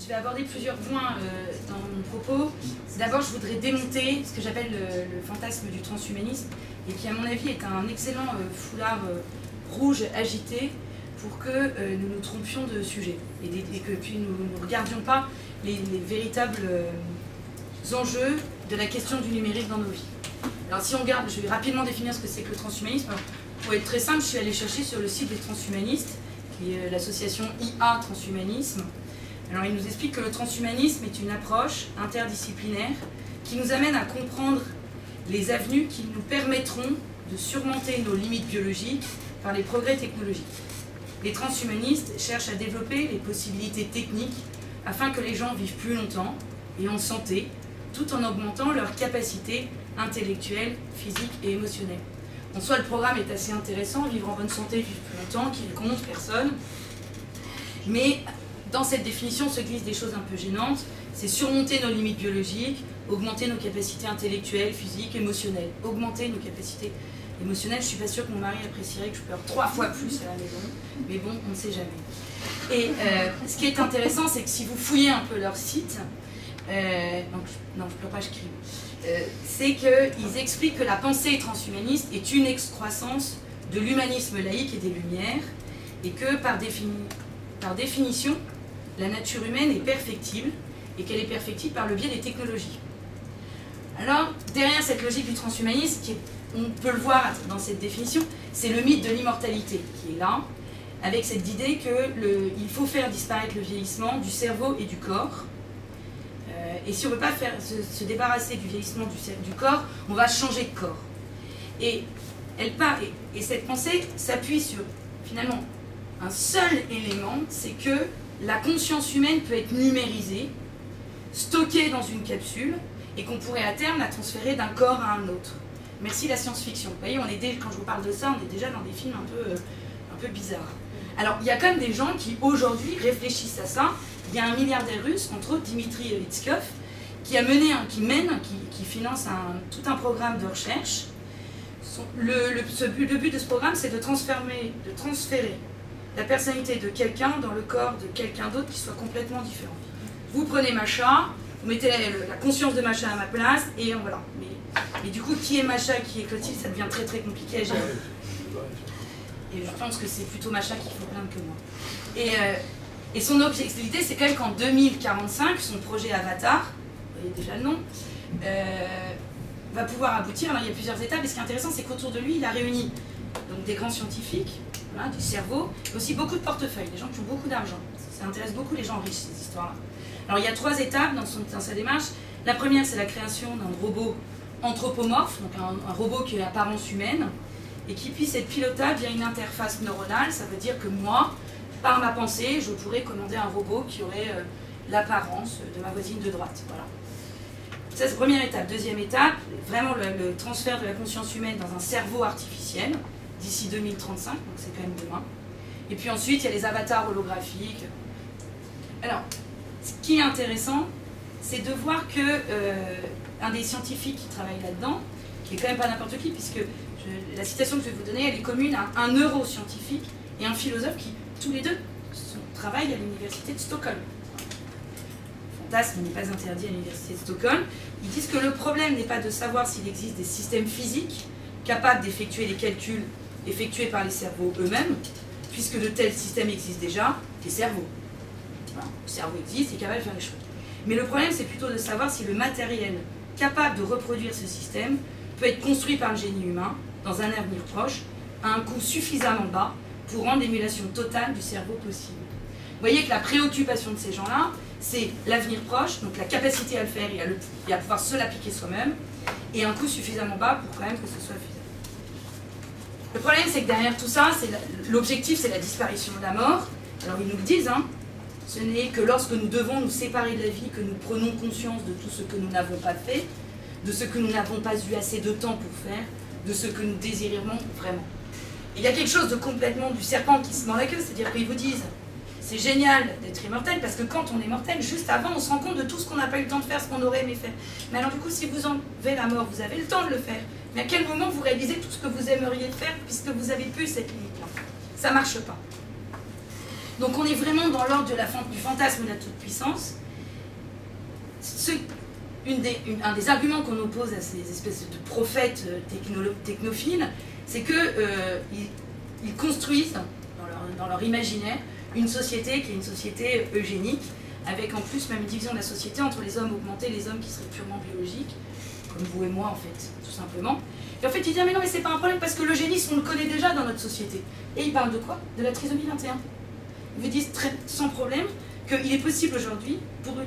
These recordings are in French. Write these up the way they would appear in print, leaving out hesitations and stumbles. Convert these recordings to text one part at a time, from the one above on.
Je vais aborder plusieurs points dans mon propos. D'abord, je voudrais démonter ce que j'appelle le fantasme du transhumanisme, et qui, à mon avis, est un excellent foulard rouge agité pour que nous nous trompions de sujet, et que puis nous ne regardions pas les véritables enjeux de la question du numérique dans nos vies. Alors si on regarde, je vais rapidement définir ce que c'est que le transhumanisme. Alors, pour être très simple, je suis allée chercher sur le site des transhumanistes, qui est l'association IA Transhumanisme. Alors il nous explique que le transhumanisme est une approche interdisciplinaire qui nous amène à comprendre les avenues qui nous permettront de surmonter nos limites biologiques par les progrès technologiques. Les transhumanistes cherchent à développer les possibilités techniques afin que les gens vivent plus longtemps et en santé, tout en augmentant leurs capacités intellectuelles, physiques et émotionnelles. En soi, le programme est assez intéressant, vivre en bonne santé, vivre plus longtemps, qui ne compte personne. Mais dans cette définition se glissent des choses un peu gênantes. C'est surmonter nos limites biologiques, augmenter nos capacités intellectuelles, physiques, émotionnelles. Augmenter nos capacités émotionnelles, je ne suis pas sûre que mon mari apprécierait que je pleure 3 fois plus à la maison, mais bon, on ne sait jamais. Et ce qui est intéressant, c'est que si vous fouillez un peu leur site, non, je pleure pas, je crie. C'est qu'ils expliquent que la pensée transhumaniste est une excroissance de l'humanisme laïque et des Lumières, et que par définition, la nature humaine est perfectible, et qu'elle est perfectible par le biais des technologies. Alors, derrière cette logique du transhumanisme, on peut le voir dans cette définition, c'est le mythe de l'immortalité qui est là, avec cette idée qu'il faut faire disparaître le vieillissement du cerveau et du corps. Et si on ne veut pas se débarrasser du vieillissement du corps, on va changer de corps. Et cette pensée s'appuie sur, finalement, un seul élément, c'est que la conscience humaine peut être numérisée, stockée dans une capsule, et qu'on pourrait à terme la transférer d'un corps à un autre. Merci la science-fiction. Vous voyez, quand je vous parle de ça, on est déjà dans des films un peu bizarres. Alors, il y a quand même des gens qui, aujourd'hui, réfléchissent à ça. Il y a un milliardaire russe, entre autres Dmitri Vitskov, qui finance tout un programme de recherche. Le but de ce programme, c'est de transférer la personnalité de quelqu'un dans le corps de quelqu'un d'autre qui soit complètement différent. Vous prenez Macha, vous mettez la conscience de Macha à ma place, et voilà. Mais du coup, qui est Macha, qui est Clotilde, ça devient très très compliqué à gérer. Et je pense que c'est plutôt Macha qu'il faut plaindre que moi. Et son objectivité, c'est quand même qu'en 2045, son projet Avatar, vous voyez déjà le nom, va pouvoir aboutir. Alors il y a plusieurs étapes, et ce qui est intéressant, c'est qu'autour de lui, il a réuni donc, des grands scientifiques, voilà, du cerveau, mais aussi beaucoup de portefeuilles, des gens qui ont beaucoup d'argent. Ça intéresse beaucoup les gens riches, ces histoires-là. Alors il y a 3 étapes dans sa démarche. La première, c'est la création d'un robot anthropomorphe, donc un robot qui est apparence humaine, et qui puisse être pilotable via une interface neuronale. Ça veut dire que moi, par ma pensée, je pourrais commander un robot qui aurait l'apparence de ma voisine de droite. Voilà. Ça, c'est la première étape. Deuxième étape, vraiment le transfert de la conscience humaine dans un cerveau artificiel, d'ici 2035, donc c'est quand même demain. Et puis ensuite, il y a les avatars holographiques. Alors, ce qui est intéressant, c'est de voir que un des scientifiques qui travaille là-dedans, qui est quand même pas n'importe qui, puisque la citation que je vais vous donner, elle est commune à un neuroscientifique et un philosophe qui, tous les deux, travaillent à l'université de Stockholm. Fantasme n'est pas interdit à l'université de Stockholm. Ils disent que le problème n'est pas de savoir s'il existe des systèmes physiques capables d'effectuer les calculs effectués par les cerveaux eux-mêmes, puisque de tels systèmes existent déjà, les cerveaux. Voilà. Le cerveau existe, il est capable de faire les choses. Mais le problème, c'est plutôt de savoir si le matériel capable de reproduire ce système peut être construit par le génie humain dans un avenir proche, à un coût suffisamment bas pour rendre l'émulation totale du cerveau possible. Vous voyez que la préoccupation de ces gens-là, c'est l'avenir proche, donc la capacité à le faire et à pouvoir se l'appliquer soi-même, et un coût suffisamment bas pour quand même que ce soit faisable. Le problème, c'est que derrière tout ça, l'objectif, c'est la disparition de la mort. Alors ils nous le disent, hein, ce n'est que lorsque nous devons nous séparer de la vie que nous prenons conscience de tout ce que nous n'avons pas fait, de ce que nous n'avons pas eu assez de temps pour faire, de ce que nous désirons vraiment. Et il y a quelque chose de complètement du serpent qui se mord la queue, c'est-à-dire qu'ils vous disent c'est génial d'être immortel, parce que quand on est mortel, juste avant, on se rend compte de tout ce qu'on n'a pas eu le temps de faire, ce qu'on aurait aimé faire. Mais alors du coup, si vous enlevez la mort, vous avez le temps de le faire. Mais à quel moment vous réalisez tout ce que vous aimeriez faire, puisque vous avez plus cette limite-là? Ça ne marche pas. Donc on est vraiment dans l'ordre du fantasme de la toute-puissance. Un des arguments qu'on oppose à ces espèces de prophètes technophiles, c'est qu'ils construisent dans leur imaginaire une société qui est une société eugénique, avec en plus même une division de la société entre les hommes augmentés et les hommes qui seraient purement biologiques, comme vous et moi en fait, tout simplement. Et en fait il dit, mais non, mais c'est pas un problème parce que l'eugénisme on le connaît déjà dans notre société. Et il parle de quoi? De la trisomie 21. Ils vous disent sans problème qu'il est possible aujourd'hui, pour eux,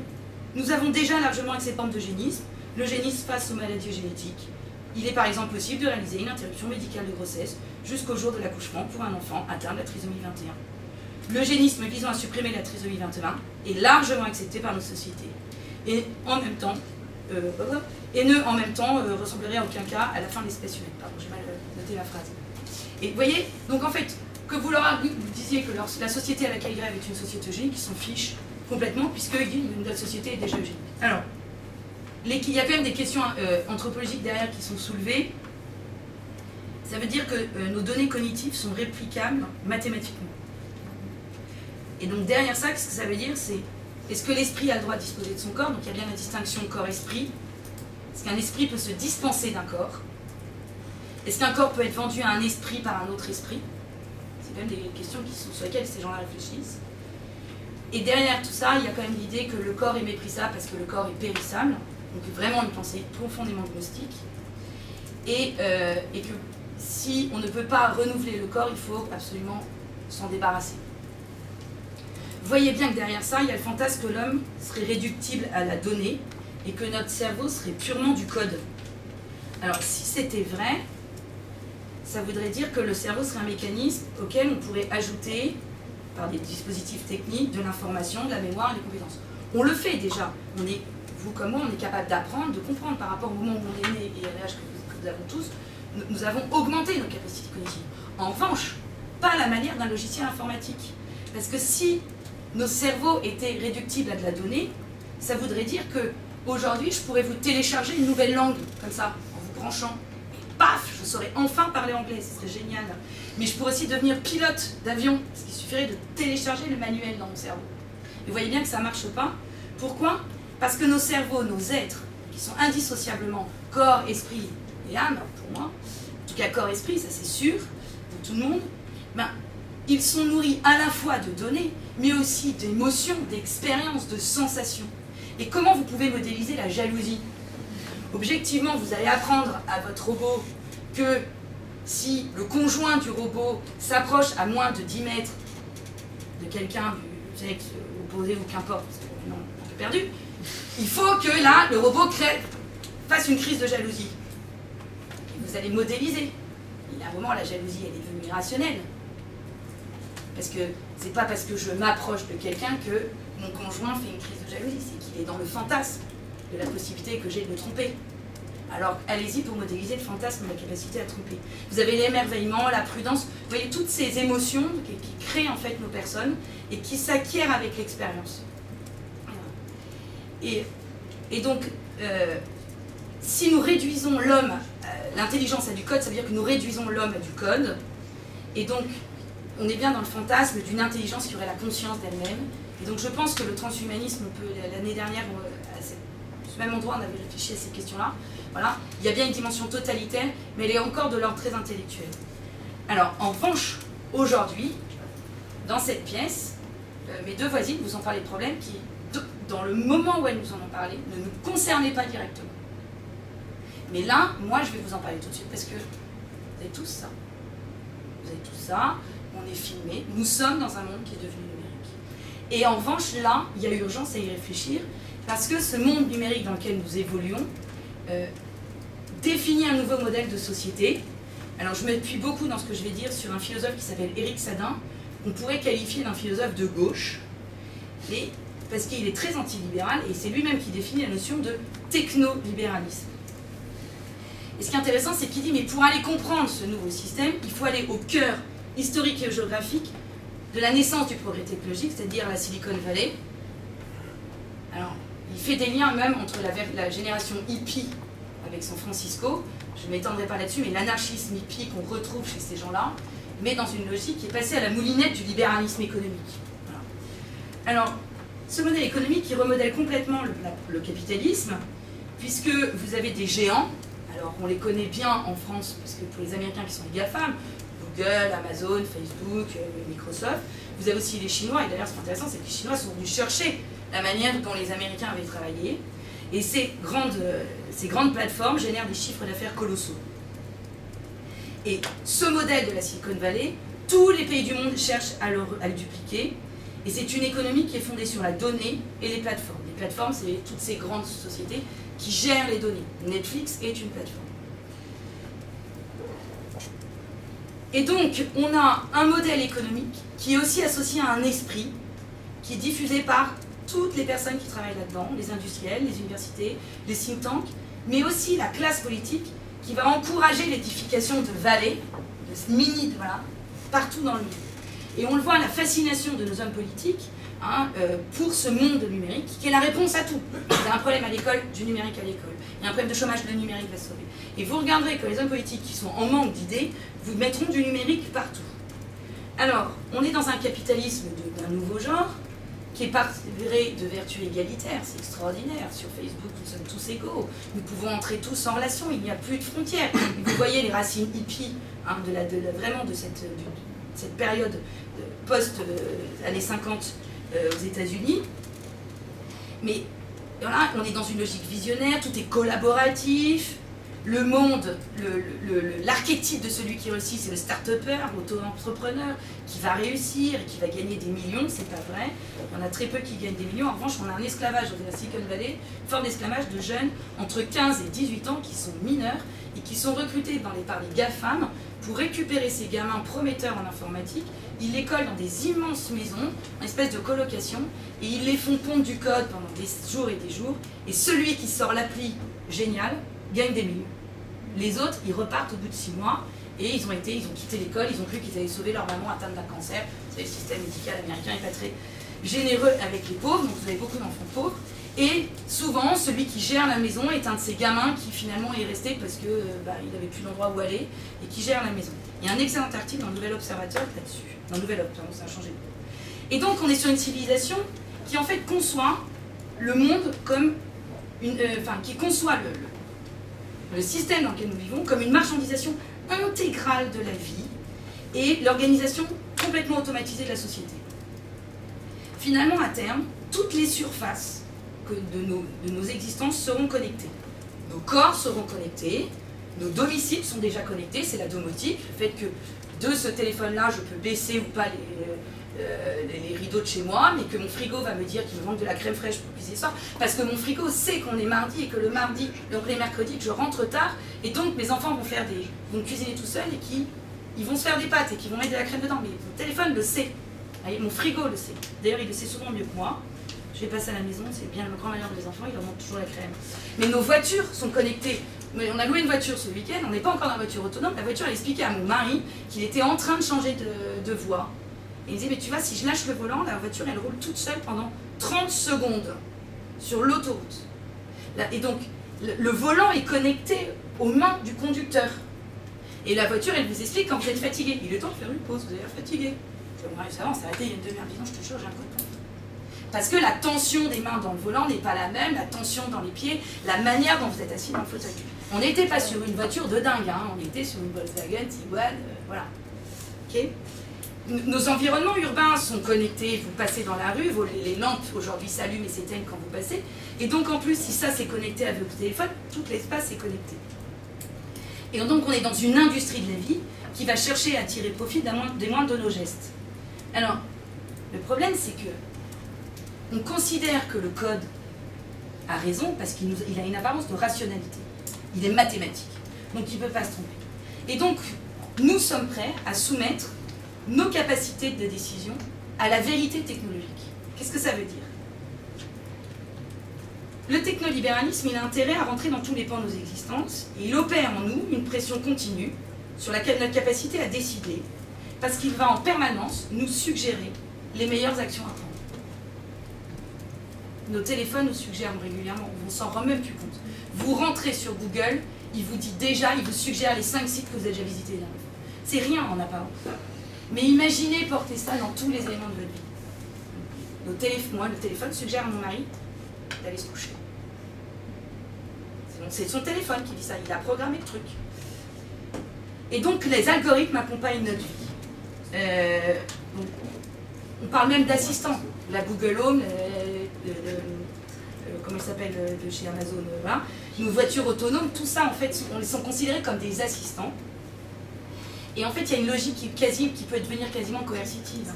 nous avons déjà largement accès aux formes d'eugénisme, l'eugénisme face aux maladies génétiques. Il est par exemple possible de réaliser une interruption médicale de grossesse jusqu'au jour de l'accouchement pour un enfant atteint de la trisomie 21. L'eugénisme visant à supprimer la trisomie 21 est largement accepté par nos sociétés. Et en même temps, ressemblerait en aucun cas à la fin de l'espèce humaine. Pardon, j'ai mal noté la phrase. Et vous voyez, donc en fait, que vous disiez que la société à laquelle ils rêvent est une société eugénique, ils s'en fichent complètement, puisque notre société est déjà eugénique. Alors, il y a quand même des questions anthropologiques derrière qui sont soulevées. Ça veut dire que nos données cognitives sont réplicables mathématiquement. Et donc derrière ça, ce que ça veut dire, c'est est-ce que l'esprit a le droit de disposer de son corps? Donc il y a bien la distinction corps-esprit. Est-ce qu'un esprit peut se dispenser d'un corps? Est-ce qu'un corps peut être vendu à un esprit par un autre esprit? C'est quand même des questions sur lesquelles ces gens-là réfléchissent. Et derrière tout ça, il y a quand même l'idée que le corps est méprisable parce que le corps est périssable. Donc vraiment une pensée profondément gnostique. Et que si on ne peut pas renouveler le corps, il faut absolument s'en débarrasser. Vous voyez bien que derrière ça, il y a le fantasme que l'homme serait réductible à la donnée et que notre cerveau serait purement du code. Alors si c'était vrai, ça voudrait dire que le cerveau serait un mécanisme auquel on pourrait ajouter, par des dispositifs techniques, de l'information, de la mémoire et des compétences. On le fait déjà. Vous comme moi, on est capable d'apprendre, de comprendre par rapport au moment où on est né et à l'âge que nous avons tous, nous avons augmenté nos capacités cognitives. En revanche, pas la manière d'un logiciel informatique. Parce que si nos cerveaux étaient réductibles à de la donnée, ça voudrait dire que aujourd'hui, je pourrais vous télécharger une nouvelle langue, comme ça, en vous branchant. Et paf, je saurais enfin parler anglais, ce serait génial. Mais je pourrais aussi devenir pilote d'avion, parce qu'il suffirait de télécharger le manuel dans mon cerveau. Et vous voyez bien que ça ne marche pas. Pourquoi? Parce que nos cerveaux, nos êtres, qui sont indissociablement corps, esprit et âme, pour moi, en tout cas corps-esprit, ça c'est sûr, pour tout le monde, ben, ils sont nourris à la fois de données, mais aussi d'émotions, d'expériences, de sensations. Et comment vous pouvez modéliser la jalousie? Objectivement, vous allez apprendre à votre robot que si le conjoint du robot s'approche à moins de 10 mètres de quelqu'un du sexe opposé ou qu'importe, parce que maintenant on est un peu perdu, il faut que là, le robot fasse une crise de jalousie. Et vous allez modéliser. Il y a un moment, la jalousie, elle est devenue irrationnelle. Parce que c'est pas parce que je m'approche de quelqu'un que mon conjoint fait une crise de jalousie, c'est qu'il est dans le fantasme de la possibilité que j'ai de me tromper. Alors allez-y pour modéliser le fantasme de la capacité à tromper. Vous avez l'émerveillement, la prudence, vous voyez toutes ces émotions qui créent en fait nos personnes et qui s'acquièrent avec l'expérience. Et donc, si nous réduisons l'homme, l'intelligence à du code, ça veut dire que nous réduisons l'homme à du code, et donc on est bien dans le fantasme d'une intelligence qui aurait la conscience d'elle-même. Et donc je pense que le transhumanisme, l'année dernière, à ce même endroit, on avait réfléchi à ces questions-là. Voilà. Il y a bien une dimension totalitaire, mais elle est encore de l'ordre très intellectuel. Alors, en revanche, aujourd'hui, dans cette pièce, mes deux voisines vous ont parlé de problèmes qui, dans le moment où elles nous en ont parlé, ne nous concernaient pas directement. Mais là, moi, je vais vous en parler tout de suite, parce que vous avez tous ça. Vous avez tout ça, on est filmé, nous sommes dans un monde qui est devenu numérique. Et en revanche, là, il y a urgence à y réfléchir, parce que ce monde numérique dans lequel nous évoluons définit un nouveau modèle de société. Alors je m'appuie beaucoup dans ce que je vais dire sur un philosophe qui s'appelle Éric Sadin, qu'on pourrait qualifier d'un philosophe de gauche, mais parce qu'il est très antilibéral, et c'est lui-même qui définit la notion de technolibéralisme. Et ce qui est intéressant, c'est qu'il dit, mais pour aller comprendre ce nouveau système, il faut aller au cœur historique et géographique de la naissance du progrès technologique, c'est-à-dire la Silicon Valley. Alors, il fait des liens même entre la génération hippie avec San Francisco, je ne m'étendrai pas là-dessus, mais l'anarchisme hippie qu'on retrouve chez ces gens-là, mais dans une logique qui est passée à la moulinette du libéralisme économique. Alors, ce modèle économique, il remodèle complètement le capitalisme, puisque vous avez des géants. Alors, on les connaît bien en France, parce que pour les Américains qui sont les GAFAM, Google, Amazon, Facebook, Microsoft, vous avez aussi les Chinois, et d'ailleurs, ce qui est intéressant, c'est que les Chinois sont venus chercher la manière dont les Américains avaient travaillé, et ces grandes plateformes génèrent des chiffres d'affaires colossaux. Et ce modèle de la Silicon Valley, tous les pays du monde cherchent à le dupliquer, et c'est une économie qui est fondée sur la donnée et les plateformes. Les plateformes, c'est toutes ces grandes sociétés qui gèrent les données. Netflix est une plateforme. Et donc, on a un modèle économique qui est aussi associé à un esprit qui est diffusé par toutes les personnes qui travaillent là-dedans, les industriels, les universités, les think tanks, mais aussi la classe politique qui va encourager l'édification de vallées, de mini, voilà, partout dans le monde. Et on le voit, la fascination de nos hommes politiques pour ce monde numérique, qui est la réponse à tout. Il y a un problème à l'école, du numérique à l'école. Il y a un problème de chômage, le numérique va sauver. Et vous regarderez que les hommes politiques qui sont en manque d'idées, vous mettront du numérique partout. Alors, on est dans un capitalisme d'un nouveau genre, qui est paré de vertus égalitaires, c'est extraordinaire. Sur Facebook, nous sommes tous égaux, nous pouvons entrer tous en relation, il n'y a plus de frontières. Et vous voyez les racines hippies vraiment de cette période post-années 50 aux États-Unis. Mais voilà, on est dans une logique visionnaire, tout est collaboratif. Le monde, l'archétype de celui qui réussit, c'est le start-upper, l'auto-entrepreneur, qui va réussir et qui va gagner des millions, c'est pas vrai. Il y en a très peu qui gagnent des millions. En revanche, on a un esclavage de la Silicon Valley, une forme d'esclavage de jeunes entre 15 et 18 ans qui sont mineurs et qui sont recrutés par les GAFAM pour récupérer ces gamins prometteurs en informatique. Ils les collent dans des immenses maisons, une espèce de colocation, et ils les font pondre du code pendant des jours et des jours. Et celui qui sort l'appli géniale gagne des millions. Les autres, ils repartent au bout de 6 mois et ils ont quitté l'école, ils ont cru qu'ils allaient sauver leur maman atteinte d'un cancer. Vous savez, le système médical américain n'est pas très généreux avec les pauvres, donc vous avez beaucoup d'enfants pauvres. Et souvent, celui qui gère la maison est un de ces gamins qui finalement est resté parce qu'il n'avait plus d'endroit où aller et qui gère la maison. Il y a un excellent article dans le Nouvel Observateur là-dessus. Dans le Nouvel Ob, pardon, ça a changé. Et donc, on est sur une civilisation qui en fait conçoit le monde comme qui conçoit le système dans lequel nous vivons comme une marchandisation intégrale de la vie et l'organisation complètement automatisée de la société. Finalement, à terme, toutes les surfaces de nos existences seront connectées. Nos corps seront connectés, nos domiciles sont déjà connectés, c'est la domotique, le fait que de ce téléphone-là, je peux baisser ou pas les rideaux de chez moi, mais que mon frigo va me dire qu'il me manque de la crème fraîche pour cuisiner ça, parce que mon frigo sait qu'on est mardi et que le mardi, donc les mercredis, que je rentre tard, et donc mes enfants vont cuisiner tout seuls et ils vont se faire des pâtes et qu'ils vont mettre de la crème dedans, mais mon téléphone le sait, mon frigo le sait. D'ailleurs, il le sait souvent mieux que moi. Je vais passer à la maison, c'est bien le grand malheur des enfants, ils leur montrent toujours la crème. Mais nos voitures sont connectées. Mais on a loué une voiture ce week-end, on n'est pas encore dans la voiture autonome. La voiture, elle expliquait à mon mari qu'il était en train de changer de voie. Et il disait, mais tu vois, si je lâche le volant, la voiture, elle roule toute seule pendant 30 secondes sur l'autoroute. Et donc, le volant est connecté aux mains du conducteur. Et la voiture, elle vous explique quand vous êtes fatigué. Il est temps de faire une pause, vous avez l'air fatigué. Mon mari, ça va, on s'est arrêté il y a une demi-heure, dis non, je te jure, j'ai un coup de pompe. Parce que la tension des mains dans le volant n'est pas la même, la tension dans les pieds, la manière dont vous êtes assis dans le fauteuil. On n'était pas sur une voiture de dingue, hein. On était sur une Volkswagen, Tiguan, voilà. Okay. Nos environnements urbains sont connectés, vous passez dans la rue, les lampes aujourd'hui s'allument et s'éteignent quand vous passez. Et donc en plus, si ça c'est connecté avec votre téléphone, tout l'espace est connecté. Et donc on est dans une industrie de la vie qui va chercher à tirer profit des moindres de nos gestes. Alors, le problème c'est que on considère que le code a raison parce qu'il a une apparence de rationalité. Il est mathématique, donc il ne peut pas se tromper. Et donc, nous sommes prêts à soumettre nos capacités de décision à la vérité technologique. Qu'est-ce que ça veut dire? Le technolibéralisme, il a intérêt à rentrer dans tous les pans de nos existences et il opère en nous une pression continue sur notre capacité à décider parce qu'il va en permanence nous suggérer les meilleures actions à prendre. Nos téléphones nous suggèrent régulièrement, on ne s'en rend même plus compte. Vous rentrez sur Google, il vous dit déjà, il vous suggère les 5 sites que vous avez déjà visités la dernière fois. C'est rien en apparence. Mais imaginez porter ça dans tous les éléments de votre vie. Moi, le téléphone suggère à mon mari d'aller se coucher. C'est son téléphone qui dit ça, il a programmé le truc. Et donc les algorithmes accompagnent notre vie. On parle même d'assistants. La Google Home, comment il s'appelle de chez Amazon, voilà. Nos voitures autonomes, tout ça en fait, on les sont considérés comme des assistants. Et en fait, il y a une logique qui peut devenir quasiment coercitive.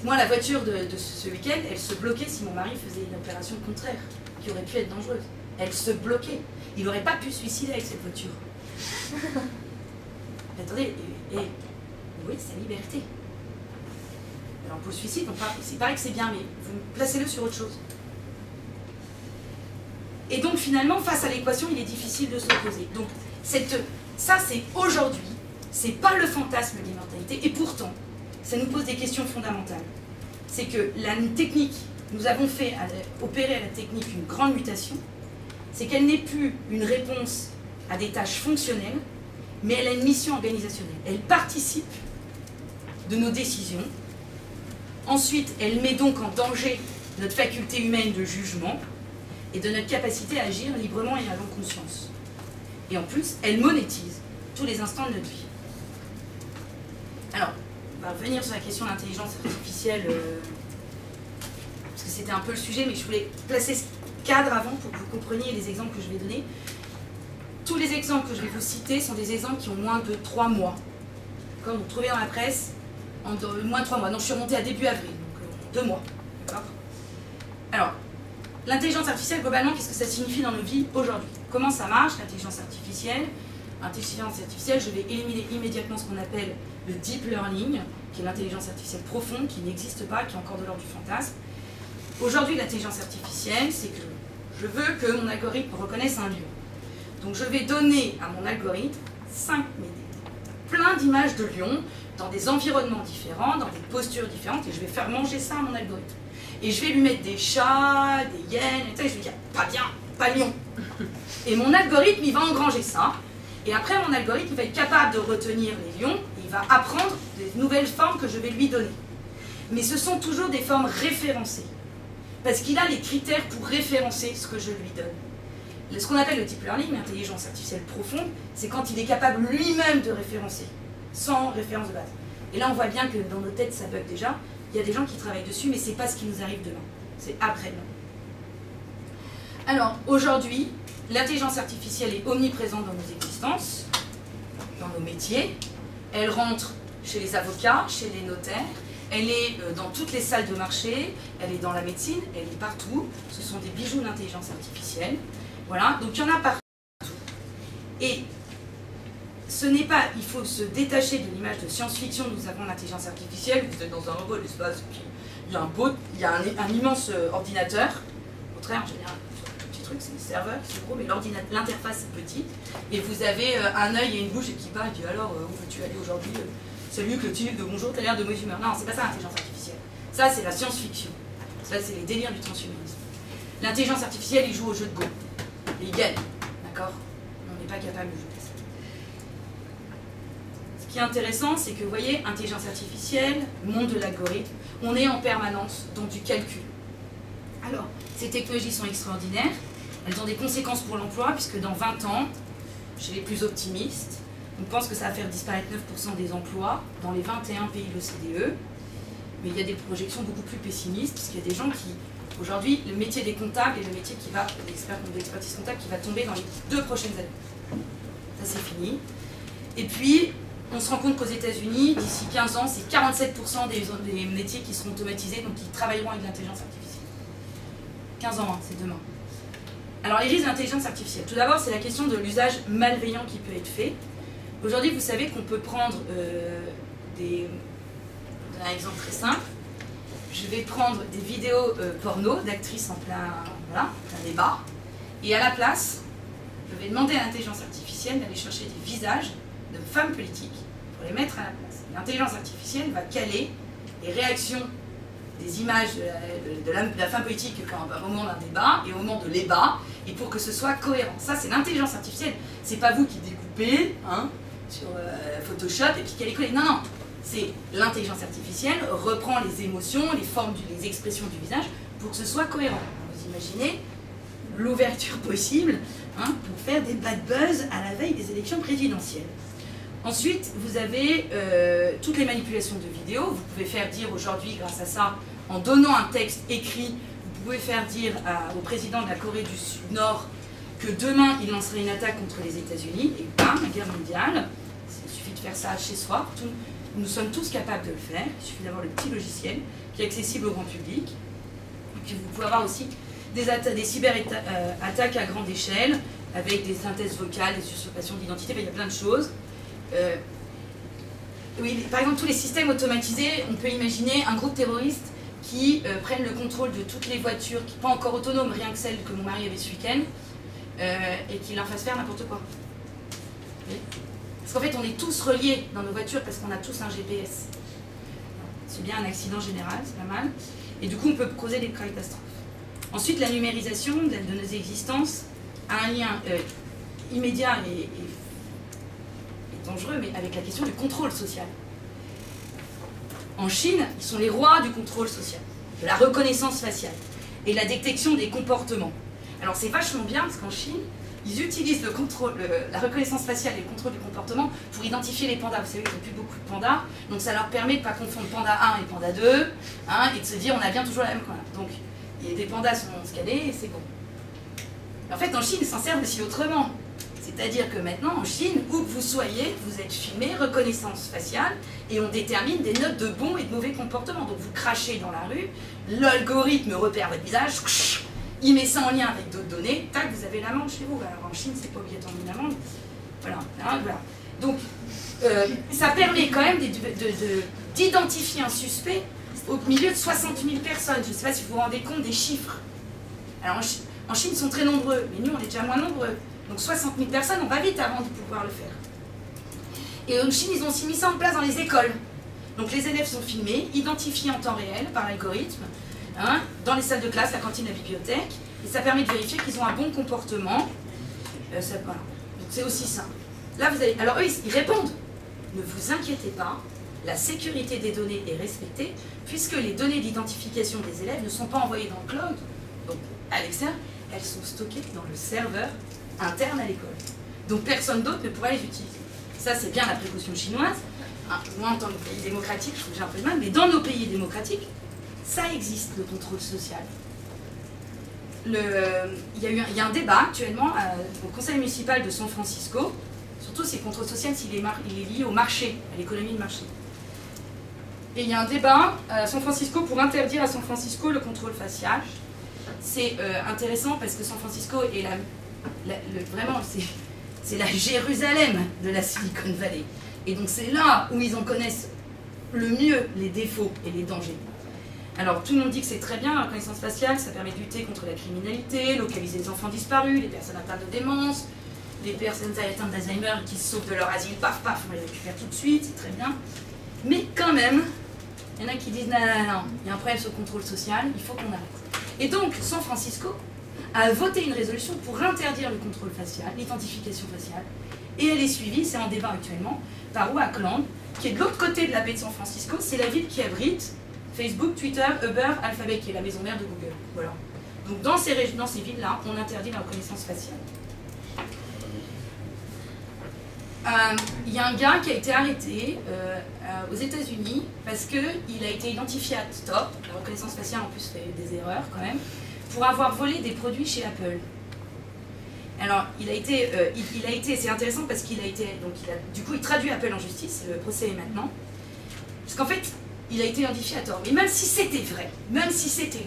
Moi, la voiture de ce week-end, elle se bloquait si mon mari faisait une opération contraire, qui aurait pu être dangereuse. Elle se bloquait. Il n'aurait pas pu se suicider avec cette voiture. Attendez, oui, c'est la liberté. Alors pour le suicide, c'est pareil que c'est bien, mais vous placez-le sur autre chose. Et donc finalement, face à l'équation, il est difficile de s'opposer. Donc ça, c'est aujourd'hui, c'est pas le fantasme de l'immortalité, et pourtant, ça nous pose des questions fondamentales. C'est que la technique, nous avons fait opérer à la technique une grande mutation, c'est qu'elle n'est plus une réponse à des tâches fonctionnelles, mais elle a une mission organisationnelle. Elle participe de nos décisions. Ensuite, elle met donc en danger notre faculté humaine de jugement et de notre capacité à agir librement et avec conscience. Et en plus, elle monétise tous les instants de notre vie. Alors, on va revenir sur la question de l'intelligence artificielle, parce que c'était un peu le sujet, mais je voulais placer ce cadre avant pour que vous compreniez les exemples que je vais donner. Tous les exemples que je vais vous citer sont des exemples qui ont moins de 3 mois. Comme vous trouvez dans la presse, en moins de 3 mois. Donc je suis remontée à début avril, donc 2 mois. Alors, l'intelligence artificielle, globalement, qu'est-ce que ça signifie dans nos vies aujourd'hui? Comment ça marche, l'intelligence artificielle? L'intelligence artificielle, je vais éliminer immédiatement ce qu'on appelle le deep learning, qui est l'intelligence artificielle profonde, qui n'existe pas, qui est encore de l'ordre du fantasme. Aujourd'hui, l'intelligence artificielle, c'est que je veux que mon algorithme reconnaisse un lion. Donc je vais donner à mon algorithme plein d'images de lions dans des environnements différents, dans des postures différentes, et je vais faire manger ça à mon algorithme. Et je vais lui mettre des chats, des hyènes, et je vais lui dire pas bien, pas lion. Et mon algorithme, il va engranger ça. Et après, mon algorithme il va être capable de retenir les lions, et il va apprendre des nouvelles formes que je vais lui donner. Mais ce sont toujours des formes référencées. Parce qu'il a les critères pour référencer ce que je lui donne. Ce qu'on appelle le deep learning, l'intelligence artificielle profonde, c'est quand il est capable lui-même de référencer, sans référence de base. Et là, on voit bien que dans nos têtes, ça bug déjà. Il y a des gens qui travaillent dessus, mais ce n'est pas ce qui nous arrive demain. C'est après-demain. Alors, aujourd'hui, l'intelligence artificielle est omniprésente dans nos existences, dans nos métiers. Elle rentre chez les avocats, chez les notaires. Elle est dans toutes les salles de marché, elle est dans la médecine, elle est partout. Ce sont des bijoux d'intelligence artificielle. Voilà, donc il y en a partout. Et ce n'est pas, il faut se détacher de l'image de science-fiction, nous avons l'intelligence artificielle, vous êtes dans un robot de l'espace, puis il y a un immense ordinateur. Au contraire, en général, un petit truc, c'est le serveur qui est gros, mais l'interface est petite. Et vous avez un œil et une bouche qui parle, et puis alors, où veux-tu aller aujourd'hui? Salut Clotilde, bonjour, t'as l'air de mauvaise humeur. Non, c'est pas ça l'intelligence artificielle. Ça, c'est la science-fiction. Ça, c'est les délires du transhumanisme. L'intelligence artificielle, il joue au jeu de Go. Et il gagne. D'accord? On n'est pas capable de jouer ça. Ce qui est intéressant, c'est que, vous voyez, intelligence artificielle, monde de l'algorithme, on est en permanence dans du calcul. Alors, ces technologies sont extraordinaires. Elles ont des conséquences pour l'emploi, puisque dans 20 ans, chez les plus optimistes, on pense que ça va faire disparaître 9% des emplois dans les 21 pays de l'OCDE. Mais il y a des projections beaucoup plus pessimistes, puisqu'il y a des gens qui, aujourd'hui, le métier des comptables est le métier qui va, l'expertise comptable qui va tomber dans les 2 prochaines années. Ça, c'est fini. Et puis, on se rend compte qu'aux États-Unis, d'ici 15 ans, c'est 47% des métiers qui seront automatisés, donc qui travailleront avec l'intelligence artificielle. 15 ans, hein, c'est demain. Alors, les risques de l'intelligence artificielle. Tout d'abord, c'est la question de l'usage malveillant qui peut être fait. Aujourd'hui, vous savez qu'on peut prendre un exemple très simple. Je vais prendre des vidéos porno d'actrices en plein débat, et à la place, je vais demander à l'intelligence artificielle d'aller chercher des visages de femmes politiques pour les mettre à la place. L'intelligence artificielle va caler les réactions des images de la femme politique au moment d'un débat et au moment de l'ébat, et pour que ce soit cohérent. Ça, c'est l'intelligence artificielle. C'est pas vous qui découpez, hein, sur Photoshop et puis qu'elle est collée. Non, non. C'est l'intelligence artificielle reprend les émotions, les formes, les expressions du visage pour que ce soit cohérent. Vous imaginez l'ouverture possible pour faire des bad buzz à la veille des élections présidentielles. Ensuite, vous avez toutes les manipulations de vidéos. Vous pouvez faire dire aujourd'hui, grâce à ça, en donnant un texte écrit, vous pouvez faire dire au président de la Corée du Nord que demain, il lancerait une attaque contre les États-Unis, et bam, la guerre mondiale. Il suffit de faire ça chez soi. Nous sommes tous capables de le faire. Il suffit d'avoir le petit logiciel qui est accessible au grand public. Et puis vous pouvez avoir aussi des cyber-attaques à grande échelle, avec des synthèses vocales, des usurpations d'identité, il y a plein de choses. Oui, par exemple, tous les systèmes automatisés, on peut imaginer un groupe terroriste qui prenne le contrôle de toutes les voitures, qui pas encore autonomes, rien que celles que mon mari avait ce week-end, et qui leur fasse faire n'importe quoi. Oui. Parce qu'en fait, on est tous reliés dans nos voitures parce qu'on a tous un GPS. C'est bien un accident général, c'est pas mal. Et du coup, on peut causer des catastrophes. Ensuite, la numérisation de nos existences a un lien immédiat et dangereux, mais avec la question du contrôle social. En Chine, ils sont les rois du contrôle social, de la reconnaissance faciale et la détection des comportements. Alors c'est vachement bien parce qu'en Chine, ils utilisent la reconnaissance faciale et le contrôle du comportement pour identifier les pandas. Vous savez, ils n'ont plus beaucoup de pandas, donc ça leur permet de ne pas confondre panda 1 et panda 2, et de se dire on a bien toujours la même couleur. Donc des pandas sont scannés et c'est bon. En fait, en Chine, ils s'en servent aussi autrement. C'est-à-dire que maintenant, en Chine, où que vous soyez, vous êtes filmé, reconnaissance faciale, et on détermine des notes de bons et de mauvais comportements. Donc vous crachez dans la rue, l'algorithme repère votre visage, il met ça en lien avec d'autres données, tac, vous avez l'amende chez vous. Alors en Chine, c'est pas obligatoirement une amende. Voilà. Voilà. Donc, ça permet quand même d'identifier un suspect au milieu de 60 000 personnes. Je ne sais pas si vous vous rendez compte des chiffres. Alors en Chine, ils sont très nombreux, mais nous, on est déjà moins nombreux. Donc 60 000 personnes, on va vite avant de pouvoir le faire. Et en Chine, ils ont aussi mis ça en place dans les écoles. Donc les élèves sont filmés, identifiés en temps réel par l'algorithme, dans les salles de classe, la cantine, la bibliothèque, et ça permet de vérifier qu'ils ont un bon comportement. Voilà. Donc c'est aussi ça. Là, vous avez... Alors eux, ils répondent. Ne vous inquiétez pas, la sécurité des données est respectée, puisque les données d'identification des élèves ne sont pas envoyées dans le cloud, donc à l'extérieur, elles sont stockées dans le serveur interne à l'école. Donc personne d'autre ne pourra les utiliser. Ça, c'est bien la précaution chinoise. Moi, en tant que pays démocratique, je trouve que j'ai un peu de mal, mais dans nos pays démocratiques, ça existe, le contrôle social. Il y a un débat actuellement au conseil municipal de San Francisco, surtout ces contrôles sociaux, il est lié au marché, à l'économie de marché. Et il y a un débat à San Francisco pour interdire à San Francisco le contrôle facial. C'est intéressant parce que San Francisco est vraiment, c'est la Jérusalem de la Silicon Valley. Et donc c'est là où ils en connaissent le mieux les défauts et les dangers. Alors tout le monde dit que c'est très bien, la reconnaissance faciale, ça permet de lutter contre la criminalité, localiser les enfants disparus, les personnes atteintes de démence, les personnes atteintes d'Alzheimer qui se sauvent de leur asile, paf paf, on les récupère tout de suite, c'est très bien. Mais quand même, il y en a qui disent non, il y a un problème sur le contrôle social, il faut qu'on arrête. Et donc San Francisco a voté une résolution pour interdire le contrôle facial, l'identification faciale, et elle est suivie, c'est en débat actuellement, par Oakland, qui est de l'autre côté de la baie de San Francisco, c'est la ville qui abrite Facebook, Twitter, Uber, Alphabet, qui est la maison mère de Google. Voilà. Donc dans ces villes-là, on interdit la reconnaissance faciale. Il y a un gars qui a été arrêté aux États-Unis parce qu'il a été identifié à tort, la reconnaissance faciale en plus fait des erreurs quand même, pour avoir volé des produits chez Apple. Alors, c'est intéressant parce qu'il a été, du coup, il traduit Apple en justice, le procès est maintenant, parce qu'en fait, il a été identifié à tort. Mais même si c'était vrai, même si c'était lui,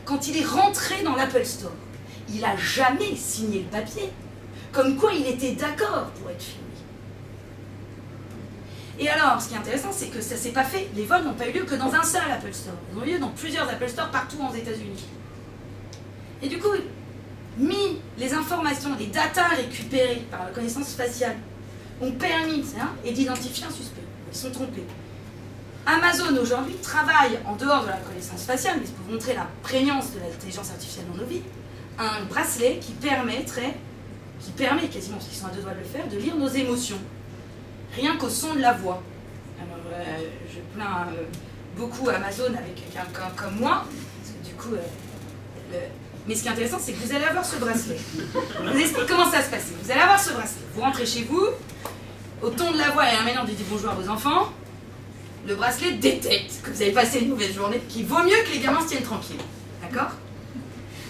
quand il est rentré dans l'Apple Store, il n'a jamais signé le papier, comme quoi il était d'accord pour être filmé. Et alors, ce qui est intéressant, c'est que ça ne s'est pas fait, les vols n'ont pas eu lieu que dans un seul Apple Store. Ils ont eu lieu dans plusieurs Apple Store partout aux États-Unis. Et du coup, mis les informations, les datas récupérées par la reconnaissance faciale ont permis et d'identifier un suspect. Ils sont trompés. Amazon aujourd'hui travaille en dehors de la reconnaissance faciale, mais pour montrer la prégnance de l'intelligence artificielle dans nos vies, un bracelet qui permet quasiment, parce qu'ils sont à deux doigts de le faire, de lire nos émotions. Rien qu'au son de la voix. Alors, je plains beaucoup Amazon avec quelqu'un comme moi, parce que du coup, mais ce qui est intéressant, c'est que vous allez avoir ce bracelet. Je vous explique comment ça se passe. Vous allez avoir ce bracelet. Vous rentrez chez vous, au ton de la voix et à la manière de dire bonjour à vos enfants, le bracelet détecte que vous avez passé une mauvaise journée, qu'il vaut mieux que les gamins se tiennent tranquilles. D'accord?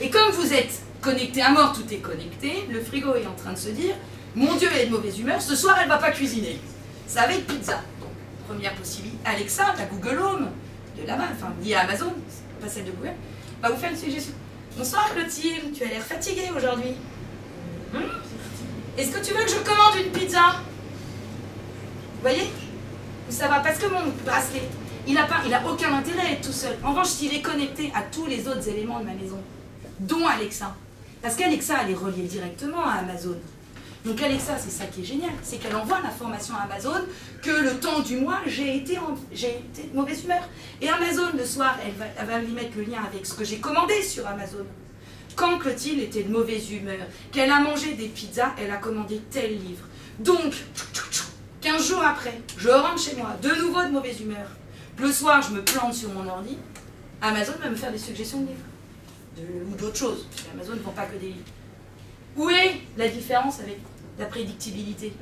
Et comme vous êtes connecté à mort, tout est connecté, le frigo est en train de se dire, mon Dieu, elle est de mauvaise humeur, ce soir elle va pas cuisiner. Ça va être pizza. Donc, première possibilité, Alexa, la Google Home, de là-bas, enfin liée à Amazon, pas celle de Google, va vous faire une suggestion. Bonsoir Clotilde, tu as l'air fatiguée aujourd'hui. Est-ce que tu veux que je commande une pizza? Vous voyez? Ça va, parce que mon bracelet, il a aucun intérêt à être tout seul. En revanche, s'il est connecté à tous les autres éléments de ma maison, dont Alexa, parce qu'Alexa, elle est reliée directement à Amazon. Donc Alexa, c'est ça qui est génial, c'est qu'elle envoie l'information à Amazon que le temps du mois, j'ai été de mauvaise humeur. Et Amazon, le soir, elle va lui mettre le lien avec ce que j'ai commandé sur Amazon. Quand Clotilde était de mauvaise humeur, qu'elle a mangé des pizzas, elle a commandé tel livre. Donc, 15 jours après, je rentre chez moi, de nouveau de mauvaise humeur. Le soir, je me plante sur mon ordi, Amazon va me faire des suggestions de livres. Ou d'autres choses, parce qu'Amazon ne vend pas que des livres. Où est la différence avec la prédictibilité?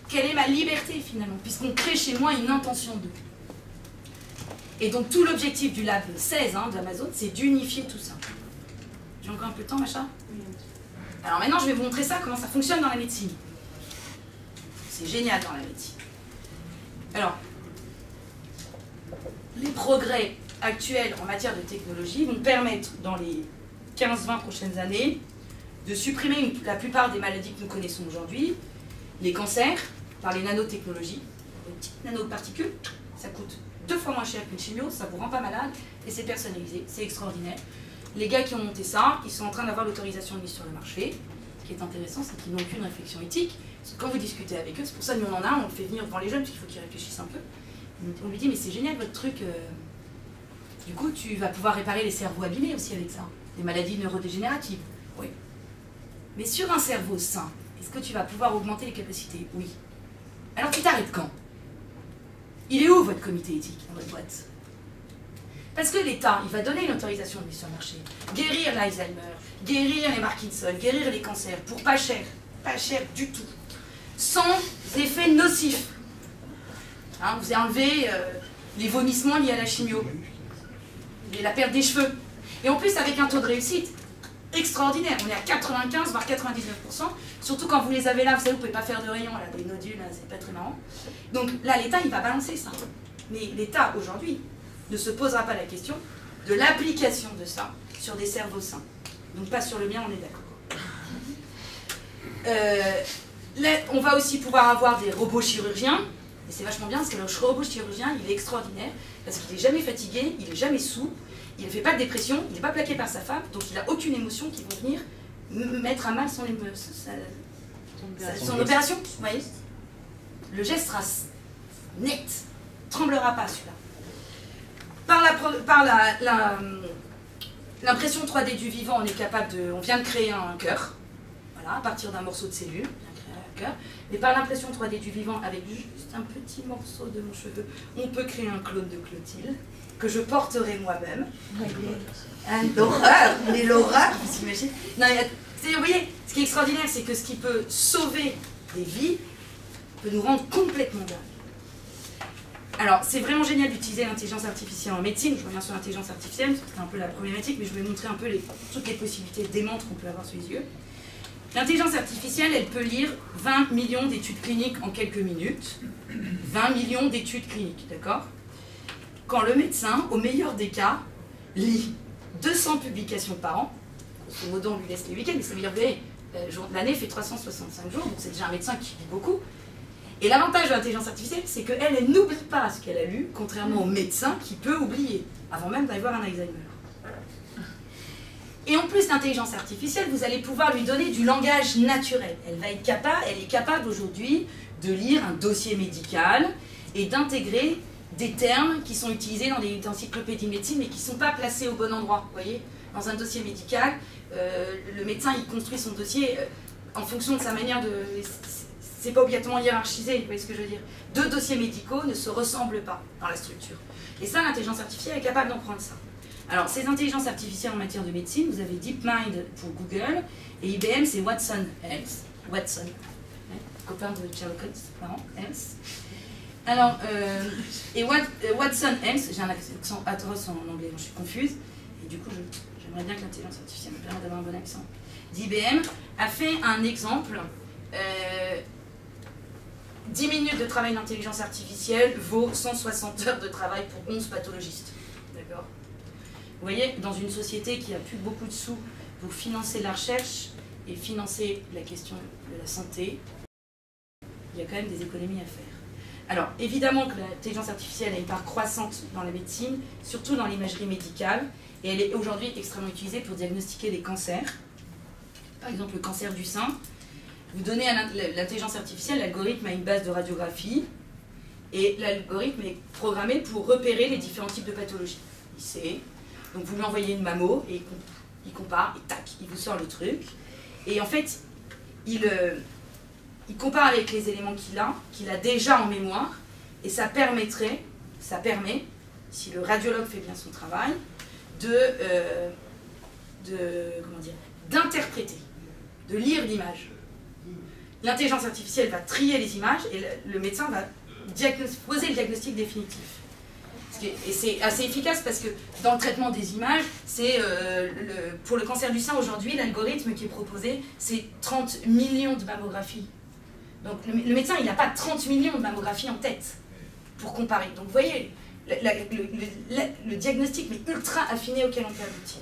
Quelle est ma liberté finalement, puisqu'on crée chez moi une intention de. Et donc tout l'objectif du Lab 16 d'Amazon, c'est d'unifier tout ça. J'ai encore un peu de temps, Macha? Alors maintenant, je vais vous montrer ça, comment ça fonctionne dans la médecine. C'est génial dans la médecine. Alors, les progrès actuels en matière de technologie vont permettre dans les 15-20 prochaines années de supprimer la plupart des maladies que nous connaissons aujourd'hui, les cancers, par les nanotechnologies, les petites nanoparticules, ça coûte 2 fois moins cher qu'une chimio, ça ne vous rend pas malade, et c'est personnalisé, c'est extraordinaire. Les gars qui ont monté ça, ils sont en train d'avoir l'autorisation de mise sur le marché. Ce qui est intéressant, c'est qu'ils n'ont aucune réflexion éthique. Parce que quand vous discutez avec eux, c'est pour ça que nous on en a, on le fait venir devant les jeunes, parce qu'il faut qu'ils réfléchissent un peu. On lui dit, mais c'est génial votre truc, du coup tu vas pouvoir réparer les cerveaux abîmés aussi avec ça, les maladies neurodégénératives. Oui. Mais sur un cerveau sain, est-ce que tu vas pouvoir augmenter les capacités? Oui. Alors tu t'arrêtes quand? Il est où votre comité éthique dans votre boîte? Parce que l'État, il va donner une autorisation de mise sur le marché. Guérir l'Alzheimer, guérir les Parkinson, guérir les cancers, pour pas cher du tout. Sans effet nocif. Vous avez enlevé les vomissements liés à la chimio, et la perte des cheveux. Et en plus avec un taux de réussite extraordinaire. On est à 95 voire 99%, surtout quand vous les avez là, vous savez, vous pouvez pas faire de rayons, là, des nodules, c'est pas très marrant. Donc là, l'État, il va balancer ça. Mais l'État, aujourd'hui, ne se posera pas la question de l'application de ça sur des cerveaux sains. Donc pas sur le mien, on est d'accord. On va aussi pouvoir avoir des robots chirurgiens, et c'est vachement bien parce que le robot chirurgien, il est extraordinaire, parce qu'il n'est jamais fatigué, il n'est jamais saoul, il ne fait pas de dépression, il n'est pas plaqué par sa femme, donc il n'a aucune émotion qui va venir mettre à mal son opération. Vous voyez, le geste sera net, tremblera pas celui-là. Par l'impression 3D du vivant, on est capable de, on vient de créer un cœur, voilà, à partir d'un morceau de cellule, on vient de créer un cœur. Mais par l'impression 3D du vivant, avec juste un petit morceau de mon cheveu, on peut créer un clone de Clotilde que je porterai moi-même. L'horreur, mais l'horreur, vous imaginez? Non, vous voyez, ce qui est extraordinaire, c'est que ce qui peut sauver des vies peut nous rendre complètement dingues. Alors, c'est vraiment génial d'utiliser l'intelligence artificielle en médecine. Je reviens sur l'intelligence artificielle, parce que c'est un peu la problématique, mais je vais montrer un peu toutes les possibilités démontres qu'on peut avoir sous les yeux. L'intelligence artificielle, elle peut lire 20 millions d'études cliniques en quelques minutes. 20 millions d'études cliniques, d'accord? Quand le médecin, au meilleur des cas, lit 200 publications par an, grosso modo on lui laisse les week-ends, mais ça veut dire, vous voyez, l'année fait 365 jours, donc c'est déjà un médecin qui lit beaucoup. Et l'avantage de l'intelligence artificielle, c'est qu'elle, elle n'oublie pas ce qu'elle a lu, contrairement au médecin qui peut oublier, avant même d'aller voir un Alzheimer. Et en plus, l'intelligence artificielle, vous allez pouvoir lui donner du langage naturel. Elle est capable aujourd'hui de lire un dossier médical et d'intégrer des termes qui sont utilisés dans des encyclopédies de médecine, mais qui ne sont pas placés au bon endroit. Vous voyez, dans un dossier médical, le médecin, il construit son dossier en fonction de sa manière de... c'est pas obligatoirement hiérarchisé, vous voyez ce que je veux dire. Deux dossiers médicaux ne se ressemblent pas dans la structure. Et ça, l'intelligence artificielle est capable d'en prendre ça. Alors, ces intelligences artificielles en matière de médecine, vous avez DeepMind pour Google, et IBM, c'est Watson Health. Watson, copain de Sherlock Holmes, marrant, Health. Alors, Watson Health, j'ai un accent atroce en anglais, je suis confuse, et du coup, j'aimerais bien que l'intelligence artificielle me permette d'avoir un bon accent, d'IBM, a fait un exemple. 10 minutes de travail d'intelligence artificielle vaut 160 heures de travail pour 11 pathologistes. D'accord ? Vous voyez, dans une société qui n'a plus beaucoup de sous pour financer la recherche et financer la question de la santé, il y a quand même des économies à faire. Alors, évidemment que l'intelligence artificielle a une part croissante dans la médecine, surtout dans l'imagerie médicale, et elle est aujourd'hui extrêmement utilisée pour diagnostiquer des cancers. Par exemple, le cancer du sein. Vous donnez à l'intelligence artificielle, l'algorithme a une base de radiographie, et l'algorithme est programmé pour repérer les différents types de pathologies. Il sait. Donc vous lui envoyez une mammo, et il compare, et tac, il vous sort le truc. Et en fait, il compare avec les éléments qu'il a déjà en mémoire, et ça permet, si le radiologue fait bien son travail, d'interpréter, de lire l'image. L'intelligence artificielle va trier les images et le médecin va poser le diagnostic définitif. Et c'est assez efficace parce que dans le traitement des images, pour le cancer du sein aujourd'hui, l'algorithme qui est proposé, c'est 30 millions de mammographies. Donc le médecin, il n'a pas 30 millions de mammographies en tête pour comparer. Donc vous voyez, le diagnostic mais ultra affiné auquel on peut aboutir.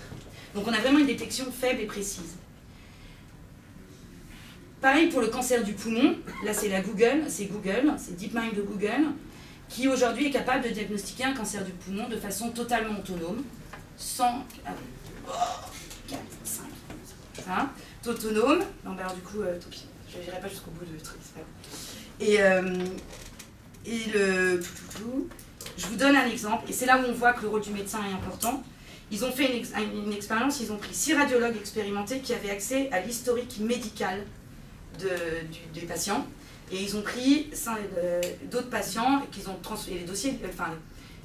Donc on a vraiment une détection faible et précise. Pareil pour le cancer du poumon, là c'est Google, c'est DeepMind de Google, qui aujourd'hui est capable de diagnostiquer un cancer du poumon de façon totalement autonome, sans... 4, 5, hein, autonome, non bah alors du coup, tant pis, je n'irai pas jusqu'au bout du truc, c'est pas grave. Je vous donne un exemple, et c'est là où on voit que le rôle du médecin est important. Ils ont fait une expérience, ils ont pris 6 radiologues expérimentés qui avaient accès à l'historique médical des patients, et ils ont pris d'autres patients qu'ils ont transféré les dossiers,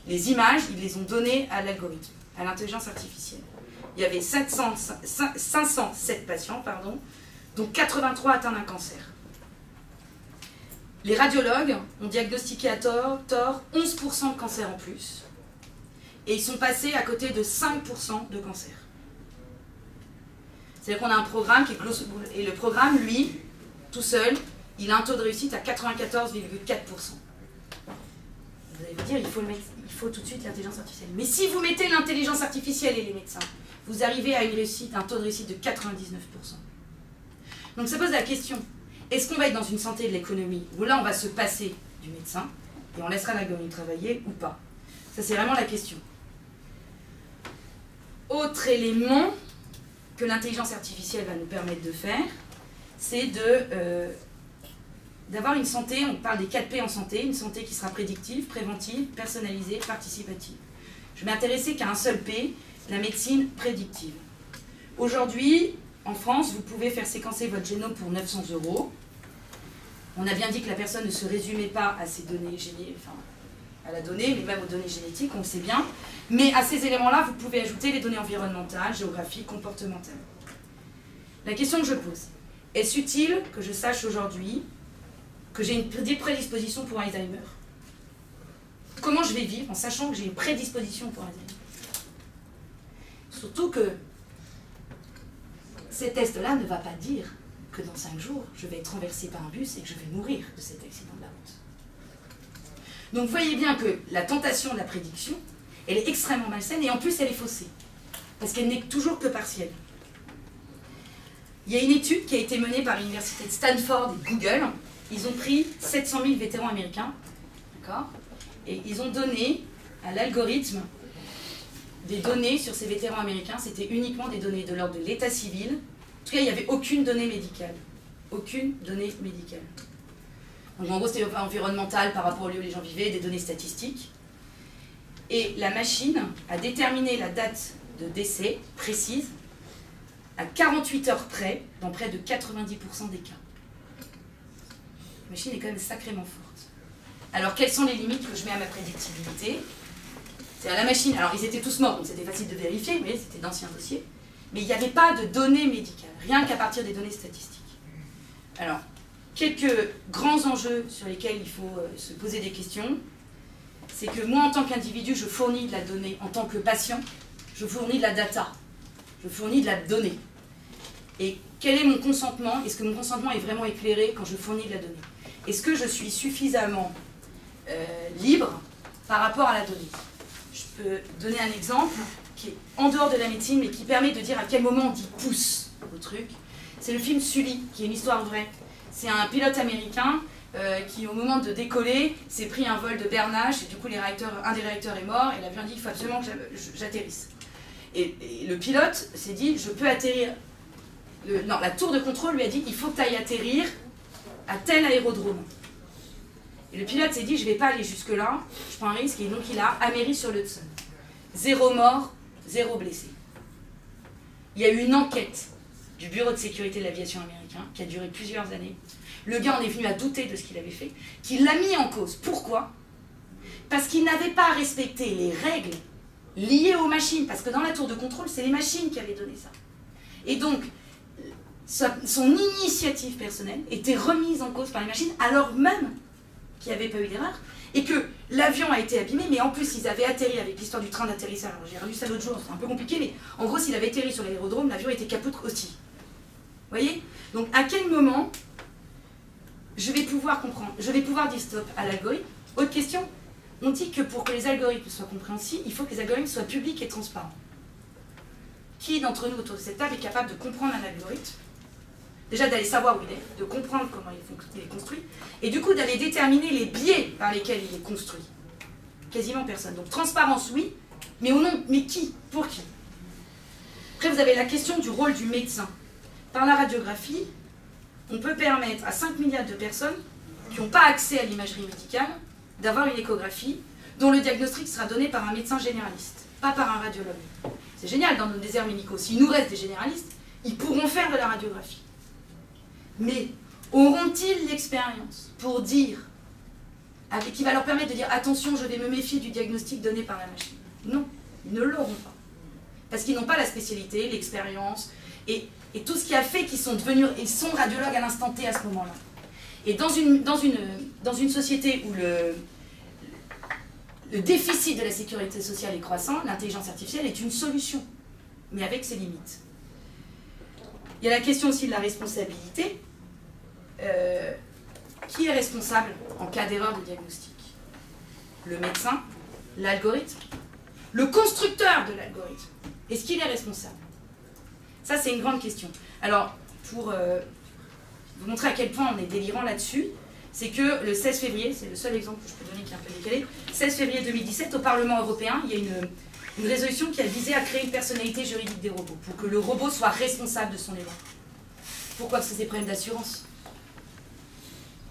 les images, ils les ont données à l'algorithme, à l'intelligence artificielle. Il y avait 507 patients, dont 83 atteints d'un cancer. Les radiologues ont diagnostiqué à tort 11% de cancer en plus, et ils sont passés à côté de 5% de cancer. C'est-à-dire qu'on a un programme qui est close, et le programme, lui, tout seul, il a un taux de réussite à 94,4%. Vous allez vous dire, il faut tout de suite l'intelligence artificielle. Mais si vous mettez l'intelligence artificielle et les médecins, vous arrivez à un taux de réussite de 99%. Donc ça pose la question, est-ce qu'on va être dans une santé de l'économie où là on va se passer du médecin et on laissera l'algorithme travailler ou pas? Ça c'est vraiment la question. Autre élément que l'intelligence artificielle va nous permettre de faire, c'est d'avoir une santé, on parle des 4 P en santé, une santé qui sera prédictive, préventive, personnalisée, participative. Je vais m'intéresser qu'à un seul P, la médecine prédictive. Aujourd'hui, en France, vous pouvez faire séquencer votre génome pour 900 €. On a bien dit que la personne ne se résumait pas à ses données à la donnée, mais même aux données génétiques, on le sait bien. Mais à ces éléments-là, vous pouvez ajouter les données environnementales, géographiques, comportementales. La question que je pose, est-ce utile que je sache aujourd'hui que j'ai une prédisposition pour Alzheimer? Comment je vais vivre en sachant que j'ai une prédisposition pour Alzheimer? Surtout que ces tests-là ne vont pas dire que dans 5 jours, je vais être renversé par un bus et que je vais mourir de cet accident de la route. Donc vous voyez bien que la tentation de la prédiction, elle est extrêmement malsaine et en plus elle est faussée. Parce qu'elle n'est toujours que partielle. Il y a une étude qui a été menée par l'université de Stanford et Google. Ils ont pris 700 000 vétérans américains, d'accord, et ils ont donné à l'algorithme des données sur ces vétérans américains. C'était uniquement des données de l'ordre de l'état civil. En tout cas, il n'y avait aucune donnée médicale. Aucune donnée médicale. Donc en gros, c'était environnemental par rapport au lieu où les gens vivaient, des données statistiques. Et la machine a déterminé la date de décès précise à 48 heures près, dans près de 90% des cas. machine est quand même sacrément forte. Alors, quelles sont les limites que je mets à ma prédictibilité? C'est à la machine. Alors, ils étaient tous morts, donc c'était facile de vérifier, mais c'était d'anciens dossiers. Mais il n'y avait pas de données médicales, rien qu'à partir des données statistiques. Alors, quelques grands enjeux sur lesquels il faut se poser des questions, c'est que moi, en tant qu'individu, je fournis de la donnée. En tant que patient, je fournis de la data. Je fournis de la donnée. Et quel est mon consentement? Est-ce que mon consentement est vraiment éclairé quand je fournis de la donnée? Est-ce que je suis suffisamment libre par rapport à la donnée? Je peux donner un exemple qui est en dehors de la médecine, mais qui permet de dire à quel moment on dit pousse au truc. C'est le film Sully, qui est une histoire vraie. C'est un pilote américain qui, au moment de décoller, s'est pris un vol de bernache, et du coup, un des réacteurs est mort, et l'avion dit il faut absolument que j'atterrisse. Et le pilote s'est dit je peux atterrir. Non, la tour de contrôle lui a dit il faut que tu ailles atterrir à tel aérodrome. Et le pilote s'est dit je ne vais pas aller jusque-là, je prends un risque, et donc il a améri sur le Hudson. 0 mort, 0 blessé. Il y a eu une enquête du Bureau de sécurité de l'aviation américain qui a duré plusieurs années. Le gars en est venu à douter de ce qu'il avait fait, qu'il l'a mis en cause. Pourquoi? Parce qu'il n'avait pas respecté les règles liées aux machines, parce que dans la tour de contrôle, c'est les machines qui avaient donné ça. Et donc, son initiative personnelle était remise en cause par les machines, alors même qu'il n'y avait pas eu d'erreur, et que l'avion a été abîmé, mais en plus ils avaient atterri avec l'histoire du train d'atterrissage. Alors j'ai relu ça l'autre jour, c'est un peu compliqué, mais en gros s'il avait atterri sur l'aérodrome, l'avion était caput aussi. Vous voyez? Donc à quel moment je vais pouvoir comprendre, je vais pouvoir dire stop à l'algorithme? Autre question, on dit que pour que les algorithmes soient compréhensibles, il faut que les algorithmes soient publics et transparents. Qui d'entre nous autour de cette table est capable de comprendre un algorithme? Déjà d'aller savoir où il est, de comprendre comment il est construit, et du coup d'aller déterminer les biais par lesquels il est construit. Quasiment personne. Donc transparence, oui, mais au nom, mais qui? Pour qui? Après vous avez la question du rôle du médecin. Par la radiographie, on peut permettre à 5 milliards de personnes qui n'ont pas accès à l'imagerie médicale d'avoir une échographie dont le diagnostic sera donné par un médecin généraliste, pas par un radiologue. C'est génial dans nos déserts médicaux. S'il nous reste des généralistes, ils pourront faire de la radiographie. Mais auront-ils l'expérience pour dire, qui va leur permettre de dire attention, je vais me méfier du diagnostic donné par la machine? Non, ils ne l'auront pas. Parce qu'ils n'ont pas la spécialité, l'expérience, et tout ce qui a fait qu'ils sont devenus, ils sont radiologues à l'instant T à ce moment-là. Et dans une société où le déficit de la sécurité sociale est croissant, l'intelligence artificielle est une solution, mais avec ses limites. Il y a la question aussi de la responsabilité. Qui est responsable en cas d'erreur de diagnostic? Le médecin? L'algorithme? Le constructeur de l'algorithme? Est-ce qu'il est responsable? Ça, c'est une grande question. Alors, pour vous montrer à quel point on est délirant là-dessus, c'est que le 16 février, c'est le seul exemple que je peux donner qui est un peu décalé, 16 février 2017, au Parlement européen, il y a une résolution qui a visé à créer une personnalité juridique des robots, pour que le robot soit responsable de son erreur. Pourquoi? Parce que c'est des problèmes d'assurance.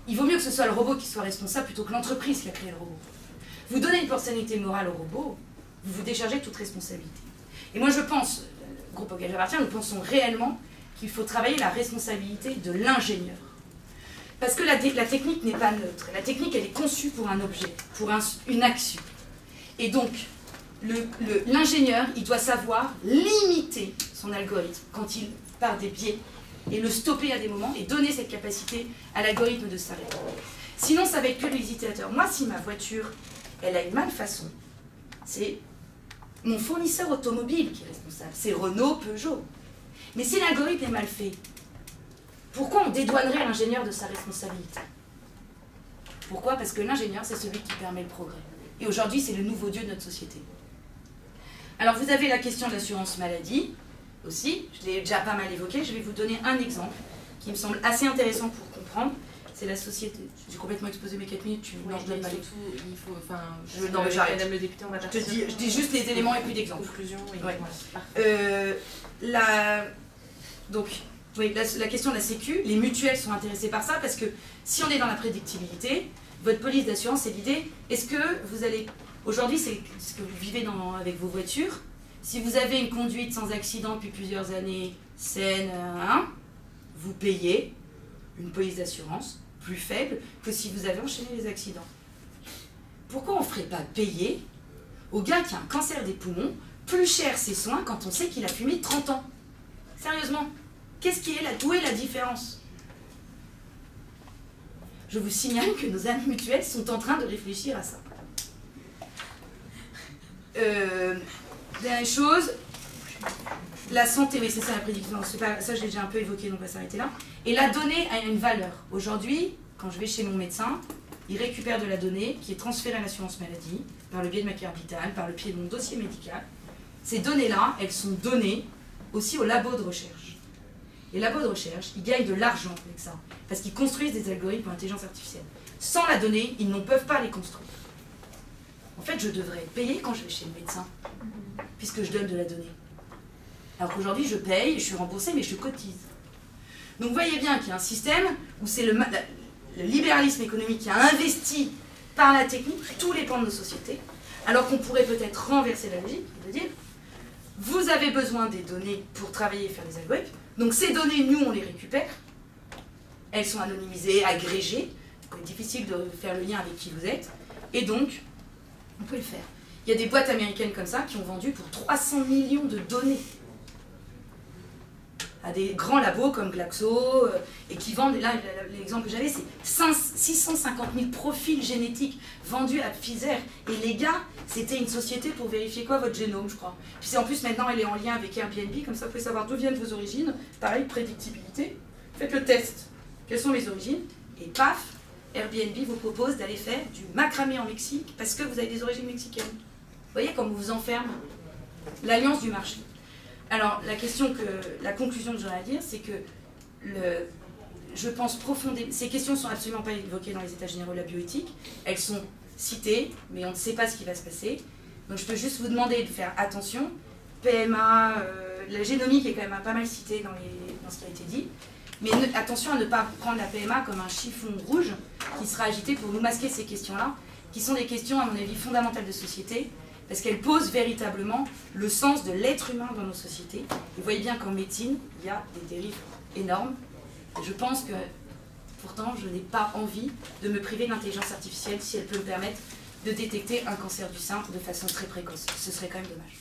Il vaut mieux que ce soit le robot qui soit responsable plutôt que l'entreprise qui a créé le robot. Vous donnez une personnalité morale au robot, vous vous déchargez de toute responsabilité. Et moi je pense, le groupe auquel j'appartiens, nous pensons réellement qu'il faut travailler la responsabilité de l'ingénieur. Parce que la technique n'est pas neutre. La technique, elle est conçue pour un objet, pour une action. Et donc, l'ingénieur, il doit savoir limiter son algorithme quand il part des biais et le stopper à des moments et donner cette capacité à l'algorithme de s'arrêter. Sinon, ça va être que le visitateur. Moi, si ma voiture, elle a une malfaçon, c'est mon fournisseur automobile qui est responsable. C'est Renault, Peugeot. Mais si l'algorithme est mal fait, pourquoi on dédouanerait l'ingénieur de sa responsabilité? Pourquoi? Parce que l'ingénieur, c'est celui qui permet le progrès. Et aujourd'hui, c'est le nouveau dieu de notre société. Alors, vous avez la question de l'assurance maladie, aussi. Je l'ai déjà pas mal évoqué. Je vais vous donner un exemple qui me semble assez intéressant pour comprendre. C'est la société. J'ai complètement exposé mes 4 minutes. Non, je donne pas surtout, il faut... Enfin, non, mais j'arrête. Madame le député, on va je dis juste les éléments et puis d'exemples. Conclusion, et ouais. Voilà, donc, oui, la question de la sécu, les mutuelles sont intéressées par ça parce que si on est dans la prédictibilité, votre police d'assurance, c'est l'idée, est-ce que vous allez... Aujourd'hui, c'est ce que vous vivez avec vos voitures. Si vous avez une conduite sans accident depuis plusieurs années, saine, vous payez une police d'assurance plus faible que si vous avez enchaîné les accidents. Pourquoi on ne ferait pas payer au gars qui a un cancer des poumons plus cher ses soins quand on sait qu'il a fumé 30 ans? Sérieusement, où est la différence? Je vous signale que nos amis mutuelles sont en train de réfléchir à ça. Dernière chose, la santé, oui c'est ça la prédiction, ça je l'ai déjà un peu évoqué, donc on va s'arrêter là. Et la donnée a une valeur. Aujourd'hui, quand je vais chez mon médecin, il récupère de la donnée qui est transférée à l'assurance maladie, par le biais de ma carte vitale, par le biais de mon dossier médical. Ces données-là, elles sont données aussi aux labos de recherche. Les labos de recherche, ils gagnent de l'argent avec ça, parce qu'ils construisent des algorithmes pour l'intelligence artificielle. Sans la donnée, ils ne peuvent pas les construire. En fait, je devrais payer quand je vais chez le médecin, puisque je donne de la donnée. Alors qu'aujourd'hui, je paye, je suis remboursée, mais je cotise. Donc vous voyez bien qu'il y a un système où c'est le libéralisme économique qui a investi par la technique tous les pans de nos sociétés, alors qu'on pourrait peut-être renverser la logique et de dire vous avez besoin des données pour travailler et faire des algorithmes, donc ces données, nous, on les récupère, elles sont anonymisées, agrégées, c'est difficile de faire le lien avec qui vous êtes, et donc, on peut le faire. Il y a des boîtes américaines comme ça qui ont vendu pour 300 millions de données à des grands labos comme Glaxo, et qui vendent, et là l'exemple que j'avais c'est 650 000 profils génétiques vendus à Pfizer, et les gars, c'était une société pour vérifier quoi? Votre génome, je crois. Puis en plus maintenant elle est en lien avec Airbnb, comme ça vous pouvez savoir d'où viennent vos origines, pareil, prédictibilité, faites le test, quelles sont mes origines, et paf, Airbnb vous propose d'aller faire du macramé en Mexique parce que vous avez des origines mexicaines. Vous voyez comme on vous enferme l'alliance du marché. Alors, la conclusion que j'aurais à dire, c'est que je pense profondément, ces questions ne sont absolument pas évoquées dans les états généraux de la bioéthique, elles sont citées, mais on ne sait pas ce qui va se passer. Donc je peux juste vous demander de faire attention. PMA, la génomique est quand même pas mal citée dans ce qui a été dit, mais attention à ne pas prendre la PMA comme un chiffon rouge qui sera agité pour nous masquer ces questions-là, qui sont des questions, à mon avis, fondamentales de société, parce qu'elle pose véritablement le sens de l'être humain dans nos sociétés. Vous voyez bien qu'en médecine, il y a des dérives énormes. Et je pense que, pourtant, je n'ai pas envie de me priver de l'intelligence artificielle si elle peut me permettre de détecter un cancer du sein de façon très précoce. Ce serait quand même dommage.